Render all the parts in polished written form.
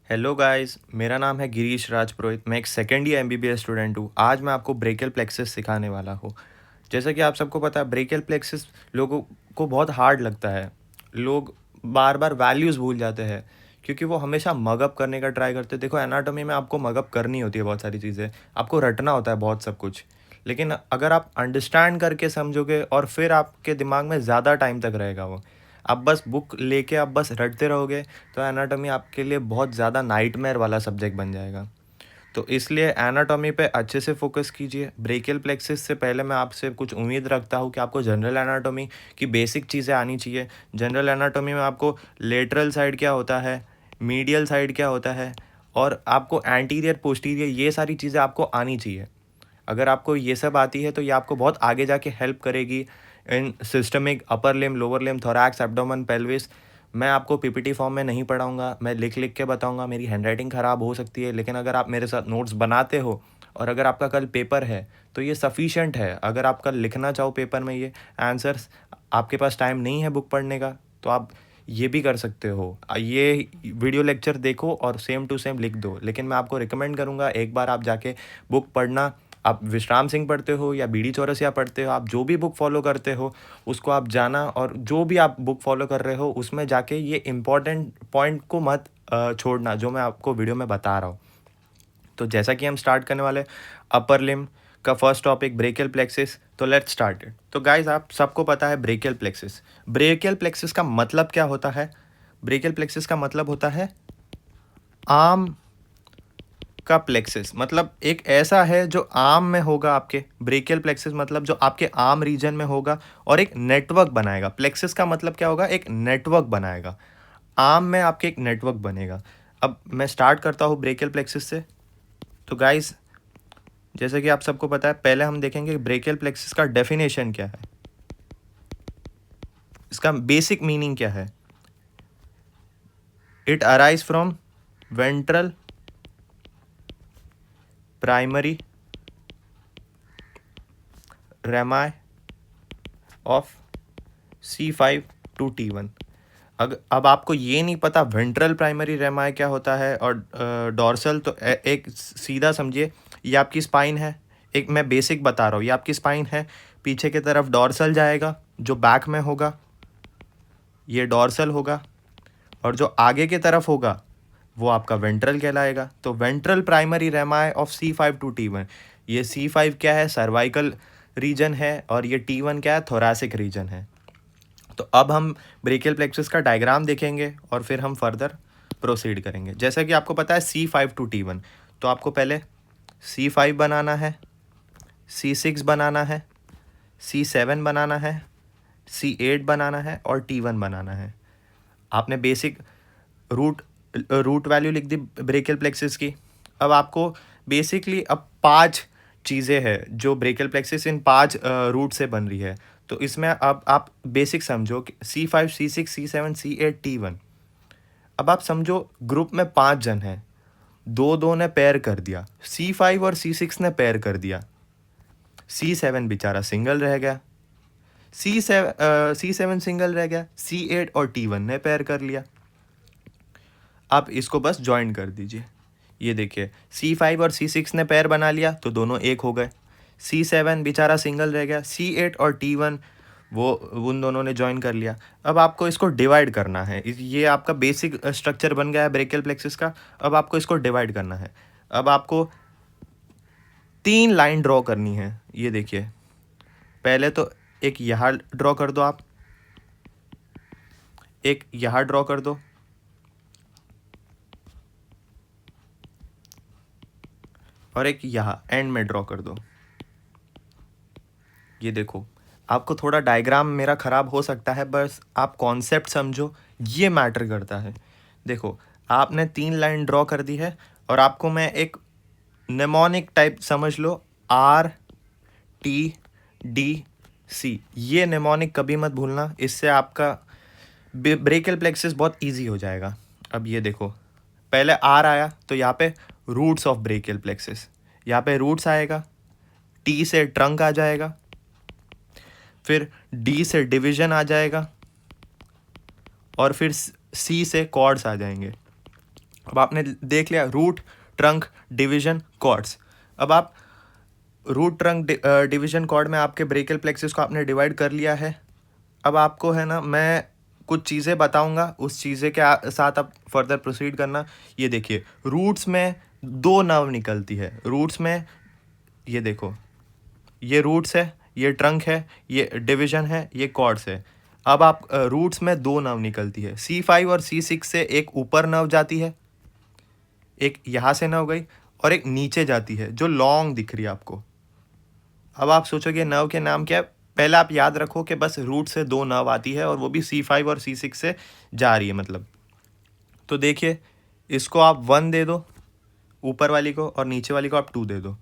Hello guys, मेरा नाम है गिरीश राज पुरोहित। मैं एक सेकेंड ईयर एमबीबीएस स्टूडेंट हूँ। आज मैं आपको ब्रेकियल प्लेक्सिस सिखाने वाला हूँ। जैसा कि आप सबको पता है, ब्रेकियल प्लेक्सिस लोगों को बहुत हार्ड लगता है। लोग बार बार वैल्यूज़ भूल जाते हैं क्योंकि वो हमेशा मगअप करने का ट्राई करते हैं। देखो, एनाटॉमी में आपको मगअप करनी होती है, बहुत सारी चीज़ें आपको रटना होता है, बहुत सब कुछ। लेकिन अगर आप अंडरस्टैंड करके समझोगे और फिर आपके दिमाग में ज़्यादा टाइम तक रहेगा वो। आप बस बुक लेके आप बस रटते रहोगे तो एनाटॉमी आपके लिए बहुत ज़्यादा नाइटमेयर वाला सब्जेक्ट बन जाएगा। तो इसलिए एनाटॉमी पे अच्छे से फोकस कीजिए। ब्रेकियल प्लेक्सिस से पहले मैं आपसे कुछ उम्मीद रखता हूँ कि आपको जनरल एनाटॉमी की बेसिक चीज़ें आनी चाहिए। जनरल एनाटॉमी में आपको लेटरल साइड क्या होता है, मीडियल साइड क्या होता है, और आपको एंटीरियर पोस्टीरियर ये सारी चीज़ें आपको आनी चाहिए। अगर आपको ये सब आती है तो ये आपको बहुत आगे जाके हेल्प करेगी in systemic, upper limb, lower limb, thorax, abdomen, pelvis. मैं आपको पीपीटी फॉर्म में नहीं पढ़ाऊंगा, मैं लिख लिख के बताऊंगा। मेरी हैंडराइटिंग ख़राब हो सकती है, लेकिन अगर आप मेरे साथ नोट्स बनाते हो और अगर आपका कल पेपर है तो ये सफिशेंट है। अगर आप कल लिखना चाहो पेपर में ये आंसर्स, आपके पास टाइम नहीं है बुक पढ़ने का, तो आप ये भी कर सकते हो। ये वीडियो लेक्चर देखो और सेम टू सेम लिख दो। लेकिन मैं आपको रिकमेंड करूँगा, एक बार आप जाके बुक पढ़ना। आप विश्राम सिंह पढ़ते हो या बीडी चौरसिया पढ़ते हो, आप जो भी बुक फॉलो करते हो उसको आप जाना, और जो भी आप बुक फॉलो कर रहे हो उसमें जाके ये इम्पॉर्टेंट पॉइंट को मत छोड़ना जो मैं आपको वीडियो में बता रहा हूँ। तो जैसा कि हम स्टार्ट करने वाले अपर लिम का फर्स्ट टॉपिक ब्रेकियल प्लेक्सिस, तो लेट्स स्टार्ट इट। तो गाइज, आप सबको पता है ब्रेकियल प्लेक्सिस। ब्रेकियल प्लेक्सिस का मतलब क्या होता है? ब्रेकियल प्लेक्सिस का मतलब होता है आर्म का प्लेक्सिस। मतलब एक ऐसा है जो आर्म में होगा आपके। ब्रेकियल प्लेक्सिस मतलब जो आपके आर्म रीजन में होगा और एक नेटवर्क बनाएगा। प्लेक्सिस का मतलब क्या होगा? एक नेटवर्क बनाएगा। आर्म में आपके एक नेटवर्क बनेगा। अब मैं स्टार्ट करता हूँ ब्रेकियल प्लेक्सिस से। तो गाइस, जैसे कि आप सबको पता है, पहले हम देखेंगे ब्रेकियल प्लेक्सिस का डेफिनेशन क्या है, इसका बेसिक मीनिंग क्या है। It arise from ventral primary रेमाई of C5 to T1। अब आपको ये नहीं पता वेंट्रल प्राइमरी रेमाई क्या होता है और डॉर्सल, तो एक सीधा समझिए, ये आपकी स्पाइन है। एक मैं बेसिक बता रहा हूँ, ये आपकी स्पाइन है। पीछे की तरफ डॉर्सल जाएगा जो बैक में होगा, ये डॉर्सल होगा। और जो आगे की तरफ होगा वो आपका वेंट्रल कहलाएगा। तो ventral primary रेमाई of C5 to T1। ये C5 क्या है? सर्वाइकल रीजन है, और ये T1 क्या है? थोरैसिक रीजन है। तो अब हम ब्रेकियल प्लेक्सस का डायग्राम देखेंगे और फिर हम फर्दर प्रोसीड करेंगे। जैसा कि आपको पता है C5 to T1, तो आपको पहले C5 बनाना है, C6 बनाना है, C7 बनाना है, C8 बनाना है और T1 बनाना है। आपने बेसिक रूट रूट वैल्यू लिख दी ब्रेकियल प्लेक्सिस की। अब आपको बेसिकली अब 5 चीज़ें हैं जो ब्रेकियल प्लेक्सिस इन 5 रूट से बन रही है। तो इसमें अब आप बेसिक समझो कि C5, C6, C7, C8, T1। अब आप समझो ग्रुप में 5 जन हैं, दो दो ने पेयर कर दिया, C5 और C6 ने पेयर कर दिया, C7 बेचारा सिंगल रह गया, C7 सिंगल रह गया, C8 और T1 ने पेयर कर लिया। आप इसको बस ज्वाइन कर दीजिए। ये देखिए, C5 और C6 ने पेयर बना लिया तो दोनों एक हो गए। C7 बेचारा सिंगल रह गया, C8 और T1 वो उन दोनों ने ज्वाइन कर लिया। अब आपको इसको डिवाइड करना है। ये आपका बेसिक स्ट्रक्चर बन गया है ब्रेकियल प्लेक्सिस का। अब आपको इसको डिवाइड करना है। अब आपको 3 लाइन ड्रॉ करनी है। ये देखिए, पहले तो एक यहाँ ड्रॉ कर दो, आप एक यहाँ ड्रॉ कर दो, और एक यहाँ एंड में ड्रॉ कर दो। ये देखो, आपको थोड़ा डायग्राम मेरा ख़राब हो सकता है, बस आप कॉन्सेप्ट समझो, ये मैटर करता है। देखो, आपने 3 लाइन ड्रॉ कर दी है और आपको मैं एक नेमोनिक टाइप समझ लो, RTDC। ये नेमोनिक कभी मत भूलना, इससे आपका ब्रेकियल प्लेक्सिस बहुत इजी हो जाएगा। अब ये देखो, पहले R आया तो यहाँ पे रूट्स ऑफ ब्रेकियल प्लेक्सिस, यहाँ पे रूट्स आएगा, T से ट्रंक आ जाएगा, फिर D से डिवीजन आ जाएगा, और फिर C से कॉर्ड्स आ जाएंगे। अब आपने देख लिया रूट, ट्रंक, डिवीजन, कॉर्ड्स। अब आप रूट, ट्रंक, डिवीजन, कॉर्ड में आपके ब्रेकियल प्लेक्सिस को आपने डिवाइड कर लिया है। अब आपको है ना, मैं कुछ चीज़ें बताऊंगा, उस चीज़ें के साथ आप फर्दर प्रोसीड करना। ये देखिए, रूट्स में दो नर्व निकलती है। रूट्स में ये देखो, ये रूट्स है, ये ट्रंक है, ये डिवीजन है, ये कॉर्ड्स है। अब आप रूट्स में दो नर्व निकलती है, C5 और C6 से। एक ऊपर नर्व जाती है, एक यहाँ से नर्व गई, और एक नीचे जाती है जो लॉन्ग दिख रही है आपको। अब आप सोचोगे नर्व के नाम क्या है। पहले आप याद रखो कि बस रूट से दो नर्व आती है, और वो भी C5 और C6 से जा रही है मतलब। तो देखिए, इसको आप 1 दे दो ऊपर वाली को, और नीचे वाली को आप 2 दे दो।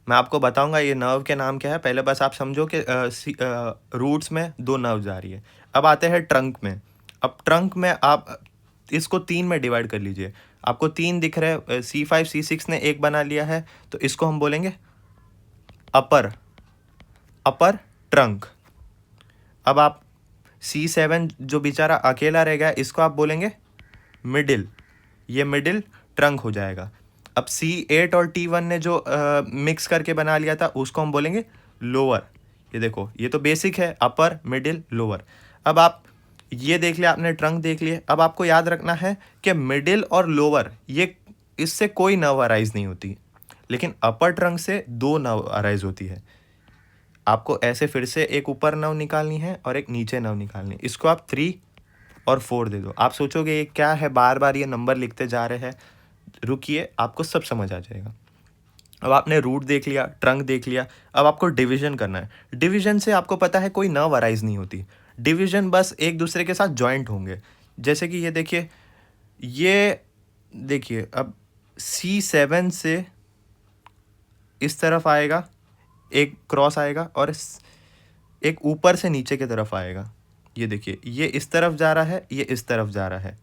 मैं आपको बताऊंगा ये नर्व के नाम क्या है, पहले बस आप समझो कि रूट्स में दो नर्व जा रही है। अब आते हैं ट्रंक में। अब ट्रंक में आप इसको 3 में डिवाइड कर लीजिए। आपको 3 दिख रहे हैं, C5 C6 ने एक बना लिया है, तो इसको हम बोलेंगे अपर, अपर ट्रंक। अब आप C7 जो बेचारा अकेला रह गया, इसको आप बोलेंगे मिडिल, ये मिडिल ट्रंक हो जाएगा। अब C8 और T1 ने जो मिक्स करके बना लिया था, उसको हम बोलेंगे लोअर। ये देखो, ये तो बेसिक है, अपर, मिडिल, लोअर। अब आप ये देख लिया आपने, ट्रंक देख लिए। अब आपको याद रखना है कि मिडिल और लोअर, ये इससे कोई नर्व अराइज नहीं होती, लेकिन अपर ट्रंक से दो नर्व अराइज होती है। आपको ऐसे फिर से एक ऊपर नर्व निकालनी है और एक नीचे नर्व निकालनी है। इसको आप 3 और 4 दे दो। आप सोचोगे ये क्या है, बार बार ये नंबर लिखते जा रहे हैं। रुकिए, आपको सब समझ आ जाएगा। अब आपने रूट देख लिया, ट्रंक देख लिया। अब आपको डिवीजन करना है। डिवीजन से आपको पता है कोई नर्व अराइज नहीं होती। डिवीजन बस एक दूसरे के साथ जॉइंट होंगे। जैसे कि ये देखिए, ये देखिए, अब C7 से इस तरफ आएगा, एक क्रॉस आएगा, और एक ऊपर से नीचे की तरफ आएगा। ये देखिए, ये इस तरफ जा रहा है, ये इस तरफ जा रहा है।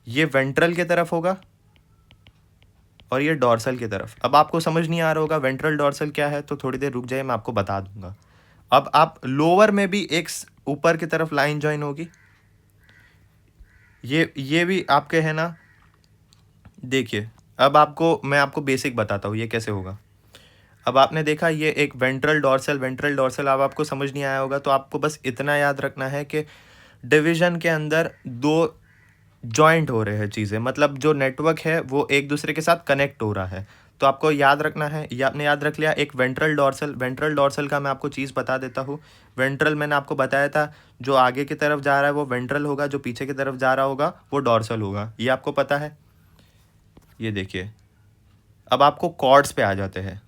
ये वेंट्रल की तरफ होगा, और ये डॉर्सल की तरफ। अब आपको समझ नहीं आ रहा होगा वेंट्रल डॉर्सल क्या है, तो थोड़ी देर रुक जाइए, मैं आपको बता दूंगा। अब आप लोअर में भी एक ऊपर की तरफ लाइन ज्वाइन होगी। ये भी आपके है ना। देखिए, अब आपको मैं आपको बेसिक बताता हूँ ये कैसे होगा। अब आपने देखा ये एक वेंट्रल डॉर्सल, वेंट्रल डॉर्सल। अब आपको समझ नहीं आया होगा, तो आपको बस इतना याद रखना है कि डिवीजन के अंदर दो जॉइंट हो रहे हैं चीज़ें, मतलब जो नेटवर्क है वो एक दूसरे के साथ कनेक्ट हो रहा है। तो आपको याद रखना है, ये आपने याद रख लिया। एक वेंट्रल डॉर्सल, वेंट्रल डॉर्सल का मैं आपको चीज़ बता देता हूँ। वेंट्रल मैंने आपको बताया था, जो आगे की तरफ जा रहा है वो वेंट्रल होगा, जो पीछे की तरफ जा रहा होगा वो डॉर्सल होगा। ये आपको पता है। ये देखिए, अब आपको कॉर्ड्स पे आ जाते हैं।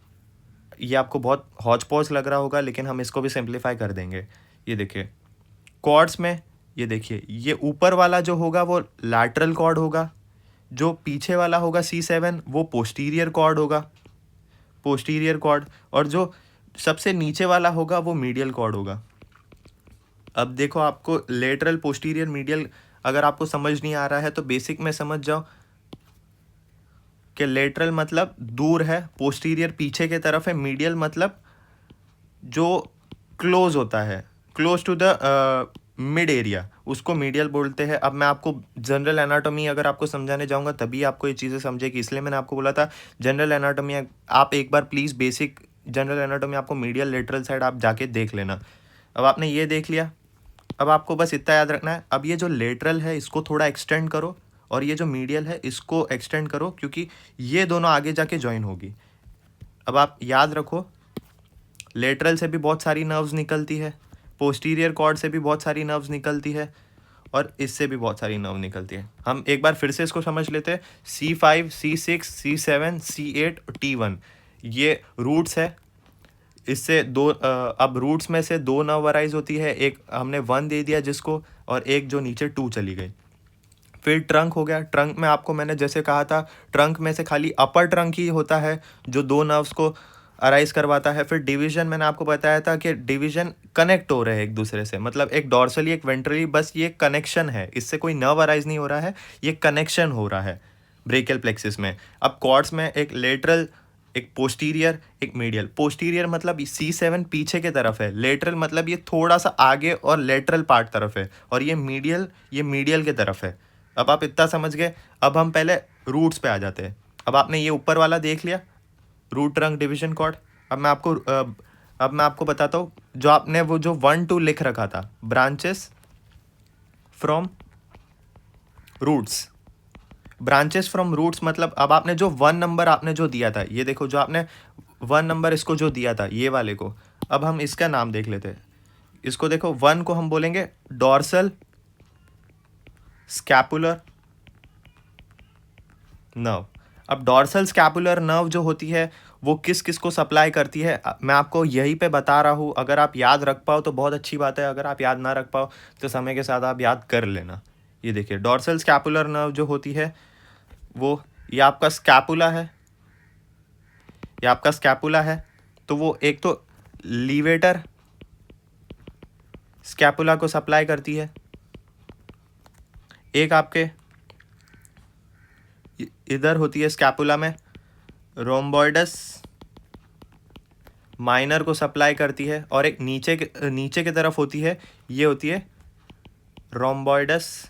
ये आपको बहुत हौच पौच लग रहा होगा, लेकिन हम इसको भी सिंप्लीफाई कर देंगे। ये देखिए, कॉर्ड्स में ये देखिए, ये ऊपर वाला जो होगा वो लैटरल कॉर्ड होगा, जो पीछे वाला होगा C7 वो पोस्टीरियर कॉर्ड होगा, पोस्टीरियर कॉर्ड, और जो सबसे नीचे वाला होगा वो मीडियल कॉर्ड होगा। अब देखो, आपको लेटरल, पोस्टीरियर, मीडियल अगर आपको समझ नहीं आ रहा है तो बेसिक में समझ जाओ कि लेटरल मतलब दूर है, पोस्टीरियर पीछे की तरफ है, मीडियल मतलब जो क्लोज होता है, close to the mid area, उसको मीडियल बोलते हैं। अब मैं आपको जनरल एनाटॉमी अगर आपको समझाने जाऊंगा तभी आपको ये चीज़ें समझेगी, इसलिए मैंने आपको बोला था जनरल एनाटॉमी आप एक बार प्लीज़ बेसिक जनरल एनाटॉमी आपको मीडियल लेटरल साइड आप जाके देख लेना। अब आपने ये देख लिया। अब आपको बस इतना याद रखना है, अब ये जो लेटरल है इसको थोड़ा एक्सटेंड करो, और ये जो मीडियल है इसको एक्सटेंड करो, क्योंकि ये दोनों आगे जाके ज्वाइन होगी। अब आप याद रखो, लेटरल से भी बहुत सारी नर्व्स निकलती है, पोस्टीरियर कॉर्ड से भी बहुत सारी नर्व्स निकलती है, और इससे भी बहुत सारी नर्व निकलती है। हम एक बार फिर से इसको समझ लेते हैं। C5, C6, C7, C8 और T1 ये रूट्स है। इससे दो अब रूट्स में से दो नर्व अराइज होती है, एक हमने 1 दे दिया जिसको, और एक जो नीचे 2 चली गई। फिर ट्रंक हो गया। ट्रंक में आपको मैंने जैसे कहा था, ट्रंक में से खाली अपर ट्रंक ही होता है जो दो नर्व्स को अराइज करवाता है। फिर डिवीजन मैंने आपको बताया था कि डिवीजन कनेक्ट हो रहे हैं एक दूसरे से, मतलब एक डॉर्सली एक वेंट्रली, बस ये कनेक्शन है, इससे कोई नर्व अराइज नहीं हो रहा है, ये कनेक्शन हो रहा है ब्रेकियल प्लेक्सिस में। अब कॉर्ड्स में एक लेटरल, एक पोस्टीरियर, एक मीडियल। पोस्टीरियर मतलब C7 पीछे के तरफ है, लेटरल मतलब ये थोड़ा सा आगे और लेटरल पार्ट तरफ है, और ये मीडियल की तरफ है। अब आप इतना समझ गए। अब हम पहले रूट्स पे आ जाते हैं। अब आपने ये ऊपर वाला देख लिया, रूट ट्रंक डिवीजन कॉर्ड। अब मैं आपको बताता हूँ, जो आपने वो जो 1 2 लिख रखा था, branches from roots. Branches from roots मतलब अब आपने जो 1 नंबर आपने जो दिया था, ये देखो जो आपने 1 नंबर इसको जो दिया था ये वाले को, अब हम इसका नाम देख लेते हैं। इसको देखो, 1 को हम बोलेंगे डॉर्सल स्कैपुलर नर्व। अब डॉर्सल स्कैपुलर नर्व जो होती है वो किस किस को सप्लाई करती है, मैं आपको यहीं पे बता रहा हूँ। अगर आप याद रख पाओ तो बहुत अच्छी बात है, अगर आप याद ना रख पाओ तो समय के साथ आप याद कर लेना। ये देखिए, डॉर्सल स्कैपुलर नर्व जो होती है वो, ये आपका स्कैपुला है, ये आपका स्कैपुला है। तो वो एक तो लीवेटर स्कैपुला को सप्लाई करती है, एक आपके इधर होती है स्कैपुला में रोम्बॉइडस माइनर को सप्लाई करती है, और एक नीचे की तरफ होती है, ये होती है रोम्बॉइडस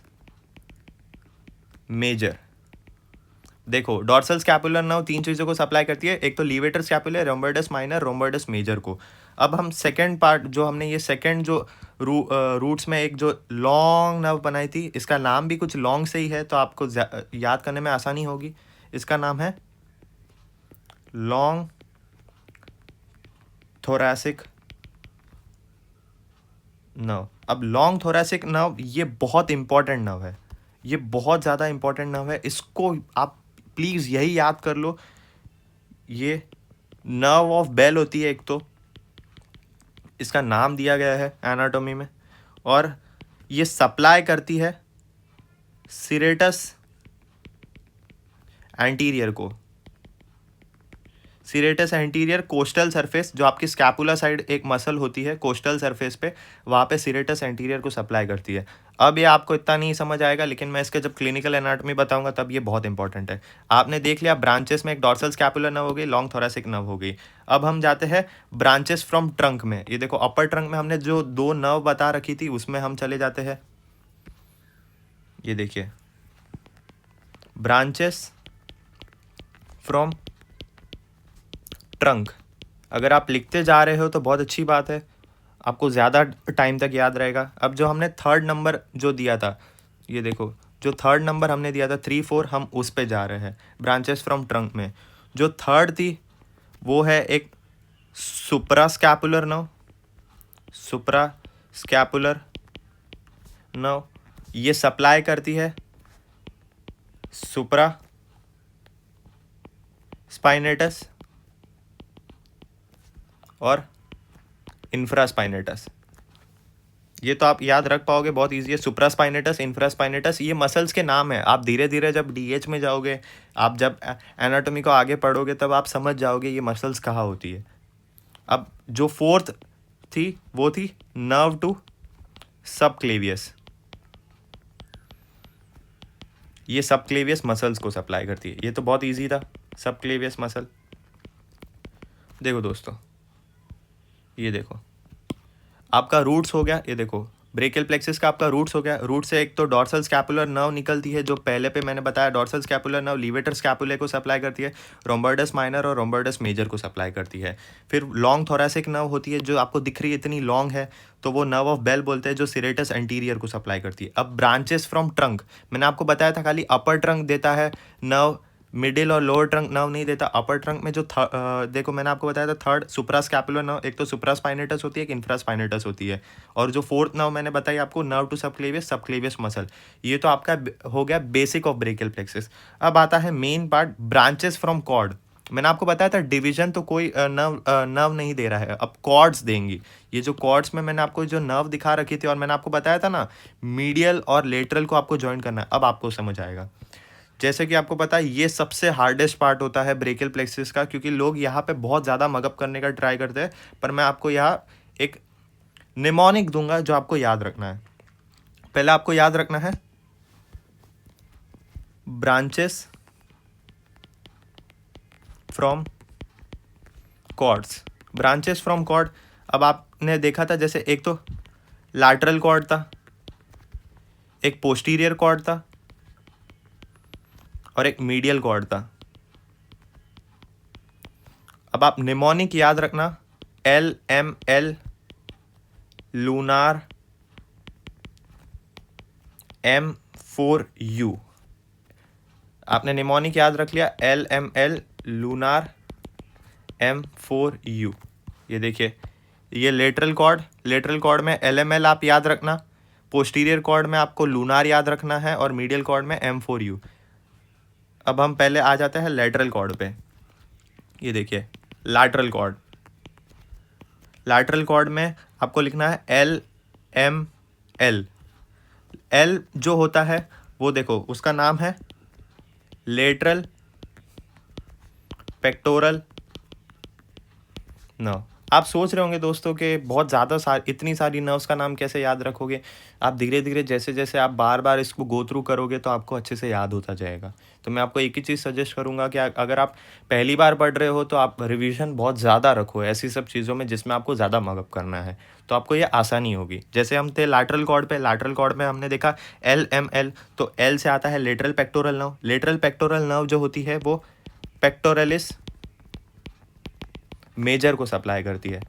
मेजर। देखो, डॉर्सल स्कैपुलर नर्व 3 चीज़ों को सप्लाई करती है, एक तो levator scapular, rhomboideus minor, rhomboideus major को। अब हम सेकंड पार्ट जो हमने ये सेकंड जो रूट्स में एक जो लॉन्ग नर्व बनाई थी, इसका नाम भी कुछ लॉन्ग से ही है तो आपको याद करने में आसानी होगी। इसका नाम है लॉन्ग थोरैसिक नर्व। अब लॉन्ग थोरैसिक नर्व ये बहुत इंपॉर्टेंट नर्व है, ये बहुत ज़्यादा इंपॉर्टेंट नर्व है, इसको आप प्लीज़ यही याद कर लो। ये नर्व ऑफ बेल होती है एक तो, इसका नाम दिया गया है एनाटॉमी में, और ये सप्लाई करती है सिरेटस एंटीरियर को। सिरेटस एंटीरियर कोस्टल सरफेस, जो आपकी स्कैपुला साइड एक मसल होती है कोस्टल सरफेस पे, वहाँ पे सिरेटस एंटीरियर को सप्लाई करती है। अब ये आपको इतना नहीं समझ आएगा, लेकिन मैं इसके जब क्लिनिकल एनाटॉमी बताऊंगा तब ये बहुत इंपॉर्टेंट है। आपने देख लिया ब्रांचेस में, एक डॉर्सल स्कैपुलर नर्व हो गई, लॉन्ग थोरैसिक नर्व हो गई। अब हम जाते हैं ब्रांचेस फ्रॉम ट्रंक में। ये देखो, अपर ट्रंक में हमने जो 2 नर्व बता रखी थी उसमें हम चले जाते हैं। ये देखिए, ब्रांचेस फ्रॉम ट्रंक। अगर आप लिखते जा रहे हो तो बहुत अच्छी बात है, आपको ज़्यादा टाइम तक याद रहेगा। अब जो हमने 3rd नंबर जो दिया था, ये देखो जो 3rd नंबर हमने दिया था 3 4, हम उस पे जा रहे हैं ब्रांचेस फ्रॉम ट्रंक में। जो थर्ड थी वो है एक सुप्रा स्कैपुलर नर्व, सुप्रा स्कैपुलर नर्व। ये सप्लाई करती है सुप्रा स्पाइनेटस और इंफ्रास्पाइनेटस। ये तो आप याद रख पाओगे, बहुत ईजी है। सुप्रास्पाइनेटस, इंफ्रास्पाइनेटस, ये मसल्स के नाम है। आप धीरे धीरे जब डीएच में जाओगे, आप जब एनाटॉमी को आगे पढ़ोगे तब आप समझ जाओगे ये मसल्स कहाँ होती है। अब जो फोर्थ थी वो थी नर्व टू सबक्लेवियस। ये सबक्लेवियस मसल्स को सप्लाई करती है। ये तो बहुत ईजी था, सबक्लेवियस मसल। देखो दोस्तों, ये देखो आपका रूट्स हो गया। ये देखो, ब्रेकियल प्लेक्सिस का आपका रूट्स हो गया। रूट से एक तो डॉर्सल स्कैपुलर नर्व निकलती है, जो पहले पे मैंने बताया, डॉर्सल स्कैपुलर नर्व लीवेटर स्कैपुले को सप्लाई करती है, रोम्बॉइडस माइनर और रोम्बॉइडस मेजर को सप्लाई करती है। फिर लॉन्ग थोरैसिक नर्व होती है, जो आपको दिख रही है इतनी लॉन्ग है, तो वो नर्व ऑफ बेल बोलते हैं, जो सिरेटस एंटीरियर को सप्लाई करती है। अब ब्रांचेस फ्रॉम ट्रंक, मैंने आपको बताया था खाली अपर ट्रंक देता है नर्व, मिडिल और लोअर ट्रंक नर्व नहीं देता। अपर ट्रंक में जो देखो मैंने आपको बताया था थर्ड सुप्रा स्कैपुलर नर्व, एक तो सुप्रा स्पाइनेटस होती है, एक इंफ्रा स्पाइनेटस होती है, और जो फोर्थ नर्व मैंने बताई आपको nerve to subclavius, subclavius muscle. ये तो आपका हो गया बेसिक ऑफ ब्रेकियल प्लेक्सिस। अब आता है main part, branches from cord. मैंने आपको बताया था डिवीजन तो कोई नर्व नहीं दे रहा है, अब कॉर्ड्स देंगी। ये जो कॉर्ड्स में मैंने आपको जो नर्व दिखा रखी थी, और मैंने आपको बताया था ना मीडियल और लेटरल को आपको ज्वाइन करना है, अब आपको समझ आएगा। जैसे कि आपको पता है ये सबसे हार्डेस्ट पार्ट होता है ब्रेकियल प्लेक्सिस का, क्योंकि लोग यहाँ पे बहुत ज़्यादा मगअप करने का ट्राई करते हैं, पर मैं आपको यहाँ एक निमोनिक दूंगा जो आपको याद रखना है। पहले आपको याद रखना है branches from cords. Branches from cord, अब आपने देखा था जैसे एक तो लैटरल कॉर्ड था, एक पोस्टीरियर कॉर्ड था, और एक मीडियल कॉर्ड था। अब आप निमोनिक याद रखना, LML, लूनार, M4U। आपने निमोनिक याद रख लिया, LML, लूनार, M4U। ये देखिए, ये लेटरल कॉर्ड, लेटरल कॉर्ड में LML आप याद रखना, पोस्टीरियर कॉर्ड में आपको लूनार याद रखना है, और मीडियल कॉर्ड में M4U। अब हम पहले आ जाते हैं लेटरल कॉर्ड पे। ये देखिए लैटरल कॉर्ड, लैटरल कॉर्ड में आपको लिखना है LML। L जो होता है वो देखो उसका नाम है लेटरल पेक्टोरल नर्व। आप सोच रहे होंगे दोस्तों कि बहुत ज़्यादा इतनी सारी नर्व्स का नाम कैसे याद रखोगे। आप धीरे धीरे जैसे जैसे आप बार बार इसको गो थ्रू करोगे तो आपको अच्छे से याद होता जाएगा। तो मैं आपको एक ही चीज़ सजेस्ट करूंगा कि अगर आप पहली बार पढ़ रहे हो तो आप रिवीजन बहुत ज़्यादा रखो ऐसी सब चीज़ों में जिसमें आपको ज़्यादा मगअप करना है, तो आपको ये आसानी होगी। जैसे हम थे लैटरल कॉर्ड पे, लैटरल कॉर्ड में हमने देखा LML, तो L से आता है lateral pectoral nerve. Lateral pectoral nerve जो होती है वो पेक्टोरलिस मेजर को सप्लाई करती है।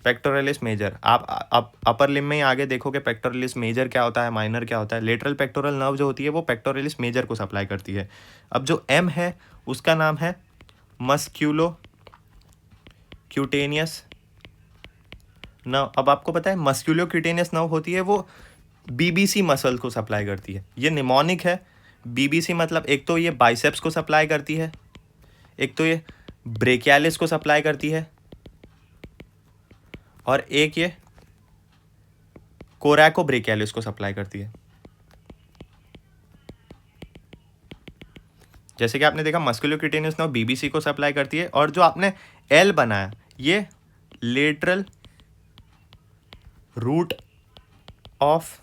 पेक्टोरलिस मेजर, आप अपर लिम में ही आगे देखोगे पेक्टोरलिस मेजर क्या होता है, माइनर क्या होता है। लेटरल पेक्टोरल नर्व जो होती है वो पेक्टोरलिस मेजर को सप्लाई करती है। अब जो M है उसका नाम है मस्क्यूलो क्यूटेनियस नर्व। अब आपको पता है मस्क्यूलो क्यूटेनियस नर्व होती है वो BBC मसल को सप्लाई करती है। ये निमोनिक है। BBC मतलब एक तो ये बाइसेप्स को सप्लाई करती है, एक तो ये ब्रेकियालिस को सप्लाई करती है, और एक ये कोरैको ब्रेकियालिस को सप्लाई करती है। जैसे कि आपने देखा मस्कुलोक्यूटेनियस नर्व BBC को सप्लाई करती है, और जो आपने L बनाया ये lateral root of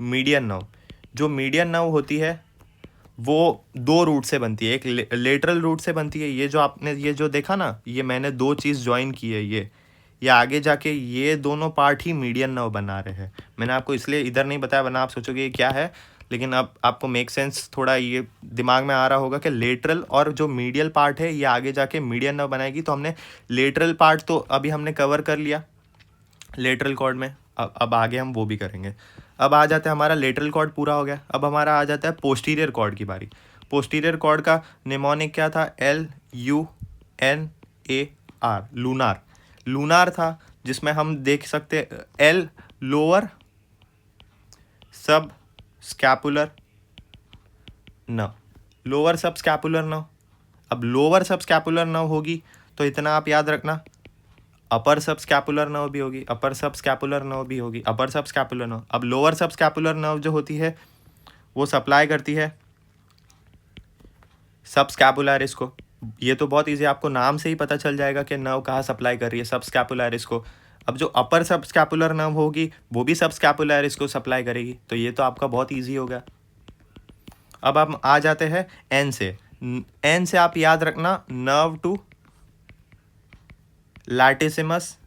median nerve. जो मीडियन नर्व होती है वो दो रूट से बनती है, एक लेटरल रूट से बनती है। ये जो आपने ये जो देखा ना, ये मैंने दो चीज़ ज्वाइन की है, ये आगे जाके ये दोनों पार्ट ही मीडियन नर्व बना रहे हैं। मैंने आपको इसलिए इधर नहीं बताया, वरना आप सोचोगे ये क्या है, लेकिन अब आपको मेक सेंस थोड़ा ये दिमाग में आ रहा होगा कि लेटरल और जो मीडियल पार्ट है ये आगे जाके मीडियन नर्व बनाएगी। तो हमने लेटरल पार्ट तो अभी हमने कवर कर लिया लेटरल कॉर्ड में, अब आगे हम वो भी करेंगे। अब आ जाता है, हमारा लेटरल कॉर्ड पूरा हो गया। अब हमारा आ जाता है पोस्टीरियर कॉर्ड की बारी। पोस्टीरियर कॉर्ड का निमोनिक क्या था, LUNAR, लूनार। लूनार था, जिसमें हम देख सकते L lower subscapular nerve, lower subscapular nerve. अब लोअर सब स्कैपुलर नर्व होगी तो इतना आप याद रखना, अपर सब स्कैपुलर नर्व भी होगी, अपर सब स्कैपुलर नर्व भी होगी, अपर सब स्कैपुलर नर्व। अब लोअर सब स्कैपुलर नर्व जो होती है वो सप्लाई करती है सब स्कैपुलरिस को। ये तो बहुत इजी, आपको नाम से ही पता चल जाएगा कि नर्व कहाँ सप्लाई कर रही है, सब स्कैपुलरिस को। अब जो अपर सब स्कैपुलर नर्व होगी वो भी सब स्कैपुलरिस को सप्लाई करेगी, तो ये तो आपका बहुत ईजी होगा। अब हम आ जाते हैं N से। N से आप याद रखना नर्व टू लैटिसिमस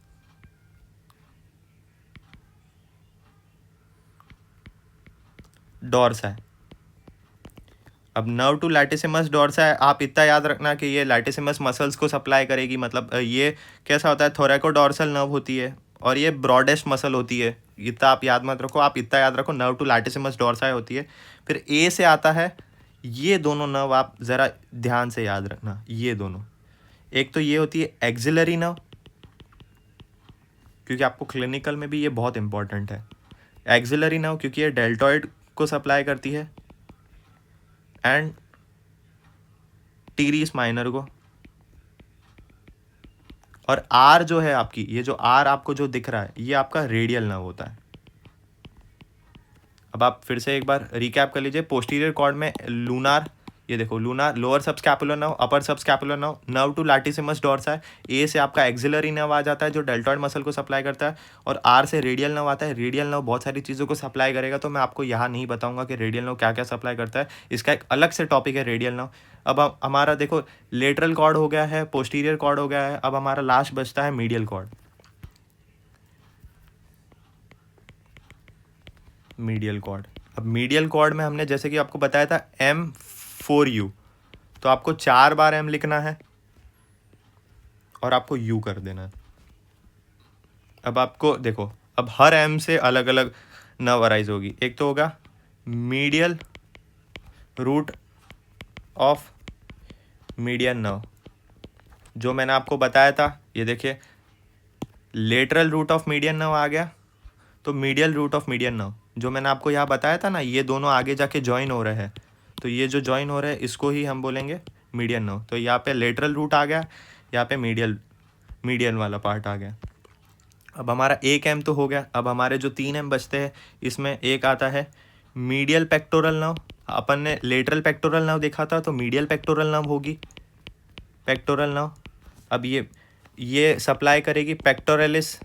डोर्सा। अब नर्व टू लैटिसिमस डोर्सा आप इतना याद रखना कि ये लैटिसिमस मसल्स को सप्लाई करेगी। मतलब ये कैसा होता है, थोरैकोडोर्सल नर्व होती है और ये ब्रॉडेस्ट मसल होती है। इतना आप याद मत रखो, आप इतना याद रखो नर्व टू लैटिसिमस डोर्सा होती है। फिर A से आता है, ये दोनों नर्व आप ज़रा ध्यान से याद रखना, ये दोनों। एक तो ये होती है एक्सिलरी नर्व, क्योंकि आपको क्लिनिकल में भी ये बहुत इंपॉर्टेंट है। एक्सिलरी नर्व क्योंकि ये डेल्टॉइड को सप्लाई करती है एंड टीरिस माइनर को। और आर जो है आपकी, ये जो आर आपको जो दिख रहा है ये आपका रेडियल नर्व होता है। अब आप फिर से एक बार रिकैप कर लीजिए। पोस्टीरियर कॉर्ड में लूनार, ये देखो lunar, lower subscapular nerve, upper subscapular nerve, nerve to latissimus dorsi है। ए से आपका एक्सिलरी नर्व आ जाता है जो डेल्टॉइड मसल को सप्लाई करता है, और आर से रेडियल नर्व आता है। रेडियल नर्व बहुत सारी चीज़ों को सप्लाई करेगा, तो मैं आपको यहाँ नहीं बताऊंगा कि रेडियल नर्व क्या क्या सप्लाई करता है, इसका एक अलग से टॉपिक है रेडियल नर्व। अब हमारा देखो लेटरल कॉर्ड हो गया है, पोस्टीरियर कॉर्ड हो गया है, अब हमारा लास्ट बचता है मीडियल कॉर्ड। मीडियल कॉर्ड, अब मीडियल कॉर्ड में हमने जैसे कि आपको बताया था M4U, तो आपको 4 बार M लिखना है और आपको U कर देना है। अब आपको देखो, अब हर M से अलग अलग नर्व अराइज होगी। एक तो होगा medial root of median nerve, जो मैंने आपको बताया था। ये देखिए, lateral root of median nerve आ गया, तो medial root of median nerve जो मैंने आपको यहाँ बताया था ना, ये दोनों आगे जाके ज्वाइन हो रहे हैं, तो ये जो ज्वाइन हो रहे हैं इसको ही हम बोलेंगे मीडियन नर्व। तो यहाँ पे लेटरल रूट आ गया, यहाँ पे मीडियन वाला पार्ट आ गया। अब हमारा एक एम तो हो गया। अब हमारे जो 3 एम बचते हैं, इसमें एक आता है मीडियल पेक्टोरल नर्व। अपन ने लेटरल पेक्टोरल नर्व देखा था, तो मीडियल पेक्टोरल नर्व होगी पेक्टोरल नर्व। अब ये सप्लाई करेगी पेक्टोरलिस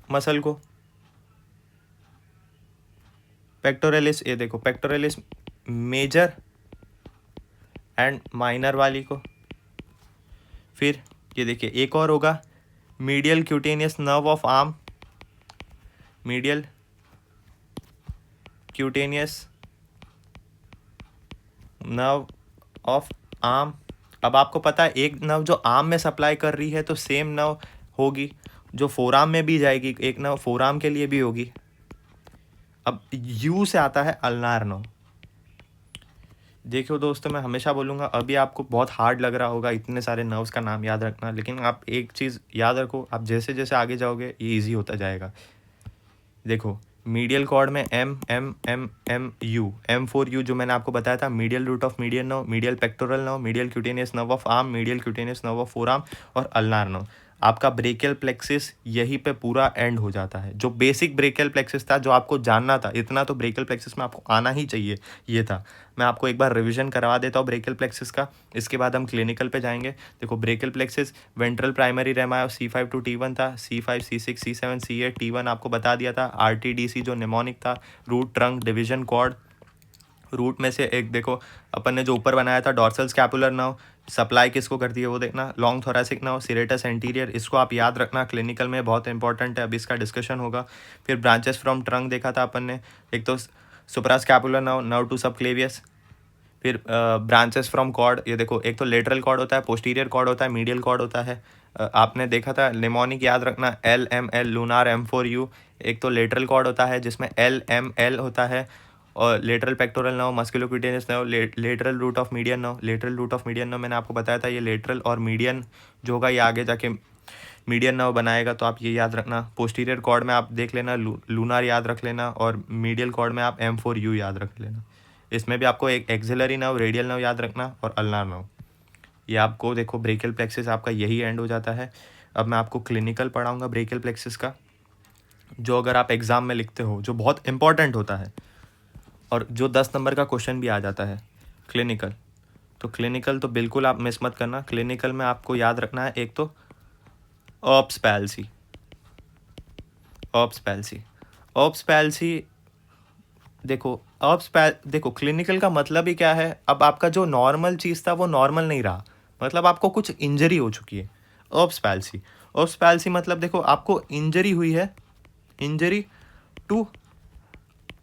मसल को। पेक्टोरलिस, ये देखो पेक्टोरलिस मेजर एंड माइनर वाली को। फिर ये देखिए एक और होगा medial cutaneous nerve of arm, medial cutaneous nerve of arm. अब आपको पता है एक नर्व जो आर्म में सप्लाई कर रही है, तो सेम नर्व होगी जो फोरआर्म में भी जाएगी, एक नर्व फोरआर्म के लिए भी होगी। अब यू से आता है अल्नार नर्व। देखो दोस्तों, मैं हमेशा बोलूँगा, अभी आपको बहुत हार्ड लग रहा होगा इतने सारे नर्व्स का नाम याद रखना, लेकिन आप एक चीज़ याद रखो, आप जैसे जैसे आगे जाओगे ये इजी होता जाएगा। देखो, मीडियल कॉर्ड में M M4U जो मैंने आपको बताया था, medial root of median nerve, medial pectoral nerve, medial cutaneous nerve of arm, medial cutaneous nerve of forearm और अल्नार नर्व। आपका ब्रेकियल प्लेक्सिस यहीं पे पूरा एंड हो जाता है। जो बेसिक ब्रेकियल प्लेक्सिस था, जो आपको जानना था, इतना तो ब्रेकियल प्लेक्सिस में आपको आना ही चाहिए, ये था। मैं आपको एक बार रिवीजन करवा देता हूँ ब्रेकियल प्लेक्सिस का, इसके बाद हम क्लिनिकल पे जाएंगे। देखो, brachial plexus ventral primary rami C5 to T1 था, C5 C6 C7 C8 T1 आपको बता दिया था। RTDC जो निमोनिक था, root trunk division cord. Root में से एक देखो, अपन ने जो ऊपर बनाया था डॉर्सल स्कैपुलर नर्व, सप्लाई किसको करती है वो देखना, long thoracic nerve, serratus anterior, इसको आप याद रखना, क्लिनिकल में बहुत इंपॉर्टेंट है, अभी इसका डिस्कशन होगा। फिर ब्रांचेस फ्रॉम ट्रंक देखा था अपन ने, एक तो suprascapular nerve, nerve to subclavius. फिर ब्रांचेस फ्रॉम कॉर्ड, ये देखो, एक तो लेटरल कॉर्ड होता है, पोस्टीरियर कॉर्ड होता है, मीडियल कॉर्ड होता है। आपने देखा था निमोनिक, याद रखना LML लूनार M4U। एक तो लेटरल कॉर्ड होता है जिसमें LML होता है, और lateral pectoral nerve, musculocutaneous nerve, lateral root of median nerve. Lateral root of median nerve मैंने आपको बताया था, ये लेटरल और मीडियन जो होगा ये आगे जाके मीडियन नर्व बनाएगा, तो आप ये याद रखना। पोस्टीरियर कॉर्ड में आप देख लेना लूनार याद रख लेना, और मीडियल कॉर्ड में आप M4U याद रख लेना। इसमें भी आपको एक एक्सिलरी नर्व, रेडियल नर्व याद रखना और अल्नार नर्व। ये आपको देखो, ब्रेकियल प्लेक्सिस आपका यही एंड हो जाता है। अब मैं आपको क्लिनिकल पढ़ाऊँगा ब्रेकियल प्लेक्सिस का, जो अगर आप एग्ज़ाम में लिखते हो, जो बहुत इंपॉर्टेंट होता है और जो 10 नंबर का क्वेश्चन भी आ जाता है क्लिनिकल। तो क्लिनिकल तो बिल्कुल आप मिस मत करना। क्लिनिकल में आपको याद रखना है एक तो ऑप्स पैल्सी। देखो क्लिनिकल का मतलब ही क्या है। अब आपका जो नॉर्मल चीज़ था वो नॉर्मल नहीं रहा, मतलब आपको कुछ इंजरी हो चुकी है। ऑप्स पैल्सी मतलब देखो, आपको इंजरी हुई है, injury to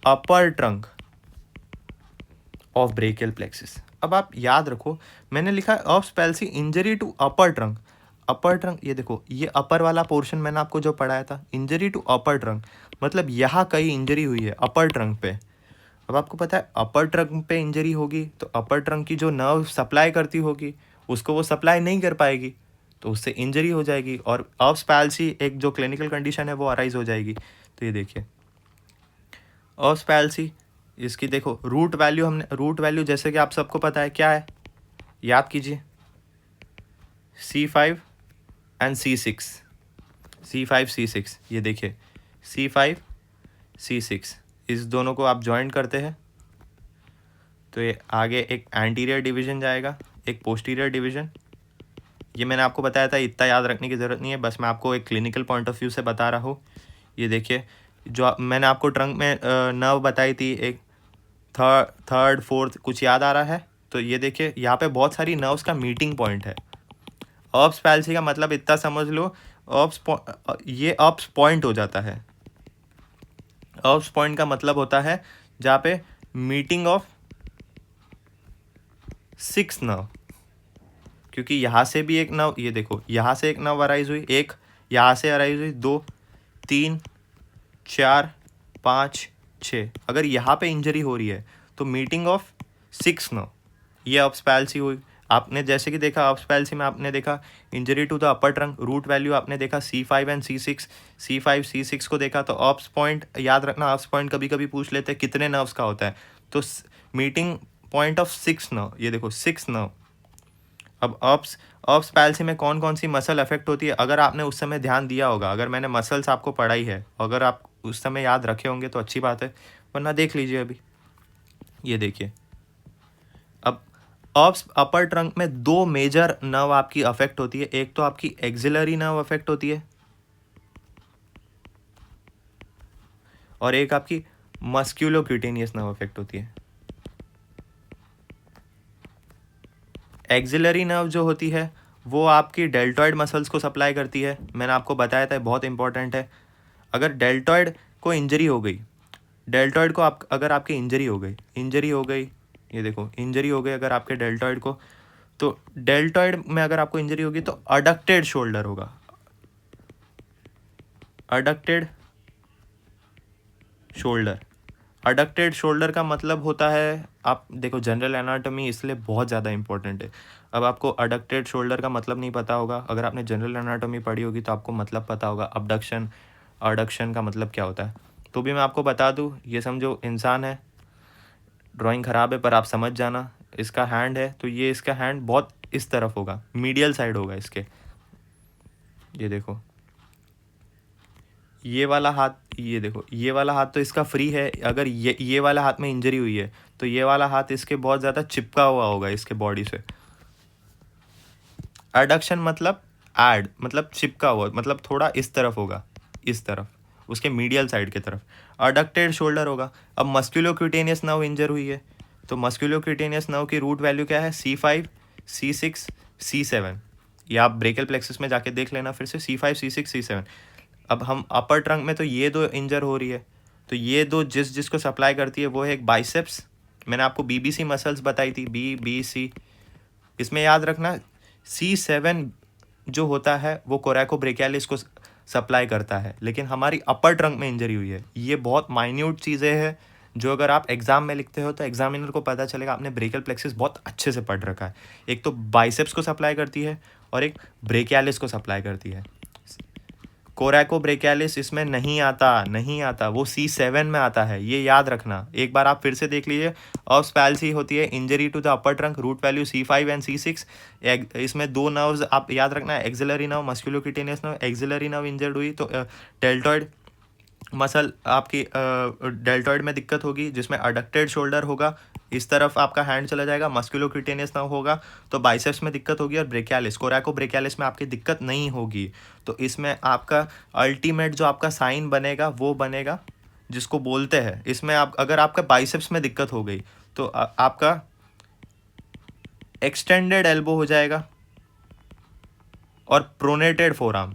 upper trunk of brachial plexus. अब आप याद रखो, मैंने लिखा है Erb's palsy injury to upper trunk. Upper trunk, ये देखो, ये अपर वाला पोर्शन मैंने आपको जो पढ़ाया था, इंजरी टू अपर ट्रंक मतलब यहाँ कहीं इंजरी हुई है अपर ट्रंक पे। अब आपको पता है अपर ट्रंक पे इंजरी होगी तो अपर ट्रंक की जो नर्व सप्लाई करती होगी उसको वो सप्लाई नहीं कर पाएगी, तो उससे इंजरी हो जाएगी, और ऑप्स पैल्सी एक जो क्लिनिकल कंडीशन है वो अराइज हो जाएगी। तो ये देखिए ऑप्स पैल्सी, इसकी देखो रूट वैल्यू जैसे कि आप सबको पता है क्या है, याद कीजिए, C5 एंड C6, ये देखिए C5 C6, इस दोनों को आप ज्वाइन करते हैं तो ये आगे एक एंटीरियर डिवीजन जाएगा, एक पोस्टीरियर डिवीजन। ये मैंने आपको बताया था, इतना याद रखने की ज़रूरत नहीं है, बस मैं आपको एक क्लिनिकल पॉइंट ऑफ व्यू से बता रहा हूँ। ये देखिए, जो मैंने आपको ट्रंक में नर्व बताई थी, एक थर्ड फोर्थ, कुछ याद आ रहा है? तो ये देखिए यहाँ पे बहुत सारी नर्व्स का मीटिंग पॉइंट है। ऑप्स पैल्सी का मतलब इतना समझ लो, ये ऑप्स पॉइंट हो जाता है। ऑप्स पॉइंट का मतलब होता है जहाँ पे मीटिंग ऑफ सिक्स नर्व, क्योंकि यहाँ से भी एक नर्व, ये देखो यहाँ से एक नर्व अराइज हुई, एक यहाँ से अराइज हुई, 2 3 4 5 6। अगर यहाँ पे इंजरी हो रही है तो मीटिंग ऑफ सिक्स नर्व, ये अप्स पैल्सी हुई। आपने जैसे कि देखा अप्स पैल्सी में आपने देखा injury to the upper trunk, root value आपने देखा C5 and C6, C5 C6 को देखा। तो अप्स पॉइंट याद रखना, अप्स पॉइंट कभी कभी पूछ लेते हैं कितने नर्व्स का होता है, तो meeting point of six nerve, ये देखो सिक्स नर्व। अब अप्स अप्स पैल्सी में कौन कौन सी मसल अफेक्ट होती है, अगर आपने उस समय ध्यान दिया होगा, अगर मैंने मसल्स आपको पढ़ाई है, अगर आप उस समय याद रखे होंगे तो अच्छी बात है, वरना देख लीजिए अभी। ये देखिए, अब अप्स अपर ट्रंक में दो मेजर नर्व आपकी अफेक्ट होती है। एक तो आपकी एक्सिलरी नर्व अफेक्ट होती है और एक आपकी मस्क्यूलोक्यूटेनियस नर्व अफेक्ट होती है। एक्सिलरी नर्व जो होती है वो आपकी डेल्टॉइड मसल्स को सप्लाई करती है, मैंने आपको बताया था, बहुत इंपॉर्टेंट है। अगर डेल्टॉइड को इंजरी हो गई, डेल्टॉइड को आप अगर आपकी इंजरी हो गई, ये देखो इंजरी हो गई अगर आपके डेल्टॉइड को, तो डेल्टॉइड में अगर आपको इंजरी होगी तो अडक्टेड शोल्डर होगा, अडक्टेड शोल्डर। अडक्टेड शोल्डर का मतलब होता है, आप देखो जनरल एनाटॉमी इसलिए बहुत ज़्यादा इंपॉर्टेंट है। अब आपको अडक्टेड शोल्डर का मतलब नहीं पता होगा, अगर आपने जनरल एनाटॉमी पढ़ी होगी तो आपको मतलब पता होगा अबडक्शन अडक्शन का मतलब क्या होता है। तो भी मैं आपको बता दूँ, ये समझो इंसान है, ड्राइंग ख़राब है पर आप समझ जाना, इसका हैंड है तो ये इसका हैंड बहुत इस तरफ होगा, मीडियल साइड होगा इसके। ये देखो ये वाला हाथ, ये देखो ये वाला हाथ तो इसका फ्री है, अगर ये वाला हाथ में इंजरी हुई है तो ये वाला हाथ इसके बहुत ज़्यादा चिपका हुआ होगा इसके बॉडी से। एडक्शन मतलब ऐड मतलब चिपका हुआ, मतलब थोड़ा इस तरफ होगा, इस तरफ, उसके मीडियल साइड की तरफ अडक्टेड शोल्डर होगा। अब मस्क्यूलोक्यूटेनियस नर्व इंजर हुई है तो मस्क्यूलोक्यूटेनियस नर्व की रूट वैल्यू क्या है, C5 C6 C7। ये आप ब्रेकल प्लेक्सस में जाके देख लेना फिर से, C5 C6 C7। अब हम अपर ट्रंक में तो ये दो इंजर हो रही है, तो ये दो जिसको सप्लाई करती है वो है एक बाइसेप्स, मैंने आपको BBC मसल्स बताई थी, BBC। इसमें याद रखना C7 जो होता है वो कोरैकोब्रेकियालिस को सप्लाई करता है, लेकिन हमारी अपर ट्रंक में इंजरी हुई है। ये बहुत माइन्यूट चीज़ें हैं जो अगर आप एग्जाम में लिखते हो तो एग्जामिनर को पता चलेगा आपने ब्रेकियल प्लेक्सिस बहुत अच्छे से पढ़ रखा है। एक तो बाइसेप्स को सप्लाई करती है और एक ब्रेकियालिस को सप्लाई करती है। कोरैकोब्रेकियालिस इसमें नहीं आता, वो C7 में आता है, ये याद रखना। एक बार आप फिर से देख लीजिए, ऑफ पैल्सी होती है injury to the upper trunk, root value C5 and C6। इसमें दो नर्व्स आप याद रखना, axillary nerve musculocutaneous nerve. Axillary nerve injured हुई तो डेल्टॉइड मसल आपकी डेल्टॉइड में दिक्कत होगी जिसमें अडक्टेड शोल्डर होगा, इस तरफ आपका हैंड चला जाएगा, मस्क्यूलोक्यूटेनियस नर्व होगा तो बाइसेप्स में दिक्कत होगी, और ब्रेकियालिस कोरैकोब्रेकियालिस में आपकी दिक्कत नहीं होगी। तो इसमें आपका अल्टीमेट जो आपका साइन बनेगा वो बनेगा जिसको बोलते हैं, इसमें आप अगर आपका बाइसेप्स में दिक्कत हो गई तो आपका एक्सटेंडेड एल्बो हो जाएगा और pronated forearm,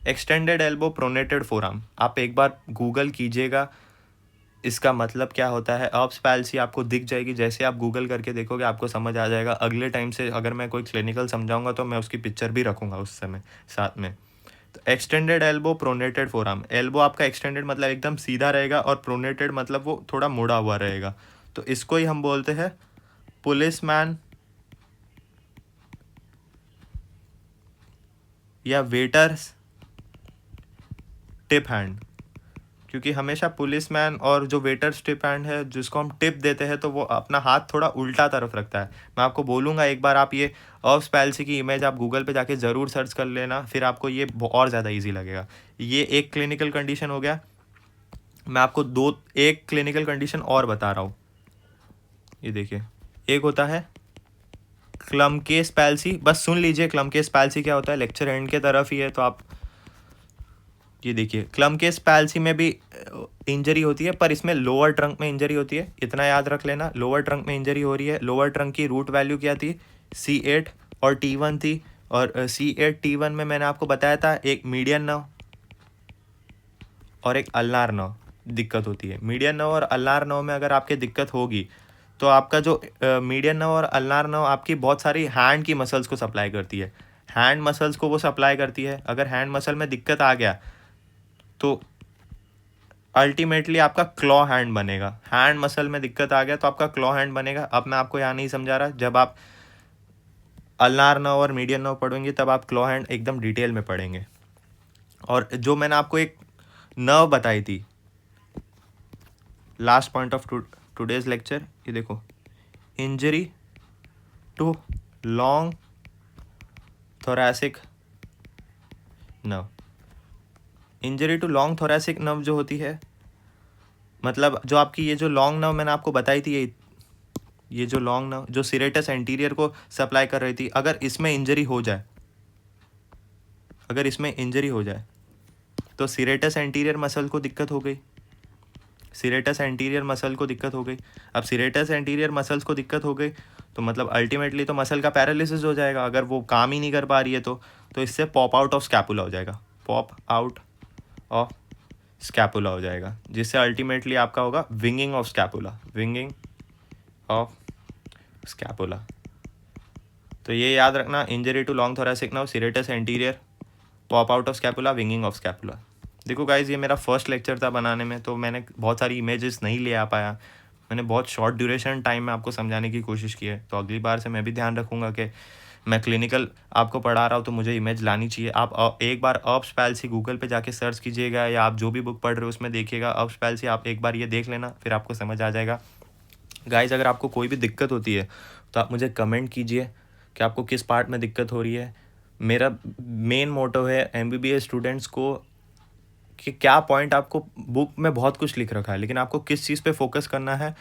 extended elbow pronated forearm. आप एक बार गूगल कीजिएगा इसका मतलब क्या होता है। ऑप्स पैल्सी आपको दिख जाएगी, जैसे आप गूगल करके देखोगे आपको समझ आ जाएगा। अगले टाइम से अगर मैं कोई क्लिनिकल समझाऊंगा तो मैं उसकी पिक्चर भी रखूंगा उस समय साथ में। तो extended elbow pronated forearm, elbow आपका एक्सटेंडेड मतलब एकदम सीधा रहेगा और प्रोनेटेड मतलब वो थोड़ा मुड़ा हुआ रहेगा, तो इसको ही हम बोलते हैं पुलिसमैन या वेटर्स टिप हैंड। क्योंकि हमेशा पुलिसमैन और जो वेटर टिप हैंड है जिसको हम टिप देते हैं तो वो अपना हाथ थोड़ा उल्टा तरफ रखता है। मैं आपको बोलूँगा एक बार आप ये ऑफ पैल्सी की इमेज आप गूगल पे जाके ज़रूर सर्च कर लेना, फिर आपको ये और ज़्यादा इजी लगेगा। ये एक क्लिनिकल कंडीशन हो गया, मैं आपको एक क्लिनिकल कंडीशन और बता रहा हूँ। ये देखिए, एक होता है क्लमकेस पैल्सी, बस सुन लीजिए क्लमकेस पैल्सी क्या होता है, लेक्चर एंड के तरफ ही है तो आप ये देखिए। क्लमकेस पैल्सी में भी इंजरी होती है पर इसमें लोअर ट्रंक में इंजरी होती है, इतना याद रख लेना। लोअर ट्रंक में इंजरी हो रही है, लोअर ट्रंक की रूट वैल्यू क्या थी, C8 और T1 थी, और C8 T1 में मैंने आपको बताया था एक मीडियन नर्व और एक अल्नार नर्व। दिक्कत होती है। मीडियन नर्व और अल्नार नर्व में अगर आपके दिक्कत होगी तो आपका जो मीडियन नर्व और अल्नार नर्व आपकी बहुत सारी हैंड की मसल्स को सप्लाई करती है। हैंड मसल्स को वो सप्लाई करती है। अगर हैंड मसल में दिक्कत आ गया तो अल्टीमेटली आपका क्लॉ हैंड बनेगा। हैंड मसल में दिक्कत आ गया तो आपका क्लॉ हैंड बनेगा। अब मैं आपको यहाँ नहीं समझा रहा, जब आप अल्नार नर्व और मीडियन नर्व पढ़ेंगे तब आप क्लॉ हैंड एकदम डिटेल में पढ़ेंगे। और जो मैंने आपको एक नर्व बताई थी last point of today's lecture, ये देखो, injury to long thoracic nerve. Injury to long thoracic nerve जो होती है, मतलब जो आपकी ये जो लॉन्ग नर्व मैंने आपको बताई थी, ये जो लॉन्ग नर्व जो सीरेटस एंटीरियर को सप्लाई कर रही थी, अगर इसमें इंजरी हो जाए, अगर इसमें इंजरी हो जाए तो सीरेटस एंटीरियर मसल को दिक्कत हो गई। सीरेटस एंटीरियर मसल को दिक्कत हो गई। अब सीरेटस एंटीरियर मसल्स को दिक्कत हो गई तो मतलब अल्टीमेटली तो मसल का पैरालिसिस हो जाएगा। अगर वो काम ही नहीं कर पा रही है तो इससे पॉप आउट ऑफ स्कैपुला हो जाएगा। पॉप आउट ऑफ स्कैपुला हो जाएगा, जिससे अल्टीमेटली आपका होगा winging of scapula. Winging of scapula. तो ये याद रखना, injury to long thoracic nerve, serratus anterior, pop out of scapula, winging of scapula. देखो गाइज, ये मेरा फर्स्ट लेक्चर था बनाने में, तो मैंने बहुत सारी इमेजेस नहीं ले आ पाया। मैंने बहुत शॉर्ट ड्यूरेशन टाइम में आपको समझाने की कोशिश की है। तो अगली बार से मैं भी ध्यान रखूँगा कि मैं क्लिनिकल आपको पढ़ा रहा हूँ तो मुझे इमेज लानी चाहिए। आप एक बार अर्ब्स पैल्सी गूगल पे जाके सर्च कीजिएगा, या आप जो भी बुक पढ़ रहे हो उसमें देखिएगा अर्ब्स पैल्सी, आप एक बार ये देख लेना, फिर आपको समझ आ जाएगा। गाइज, अगर आपको कोई भी दिक्कत होती है तो आप मुझे कमेंट कीजिए कि आपको किस पार्ट में दिक्कत हो रही है। मेरा मेन मोटो है एमबीबीएस स्टूडेंट्स को कि क्या पॉइंट, आपको बुक में बहुत कुछ लिख रखा है लेकिन आपको किस चीज़ पे फोकस करना है,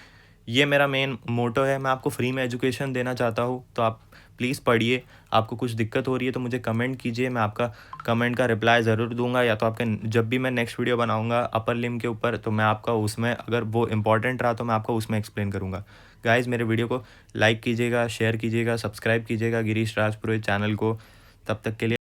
ये मेरा मेन मोटो है। मैं आपको फ्री में एजुकेशन देना चाहता हूँ, तो आप प्लीज़ पढ़िए। आपको कुछ दिक्कत हो रही है तो मुझे कमेंट कीजिए, मैं आपका कमेंट का रिप्लाई ज़रूर दूंगा। या तो आपका जब भी मैं नेक्स्ट वीडियो बनाऊंगा अपर लिम्ब के ऊपर, तो मैं आपका उसमें, अगर वो इंपॉर्टेंट रहा तो मैं आपको उसमें एक्सप्लेन करूँगा। गाइज़, मेरे वीडियो को लाइक कीजिएगा, शेयर कीजिएगा, सब्सक्राइब कीजिएगा गिरीश राज पुरोहित चैनल को। तब तक के लिए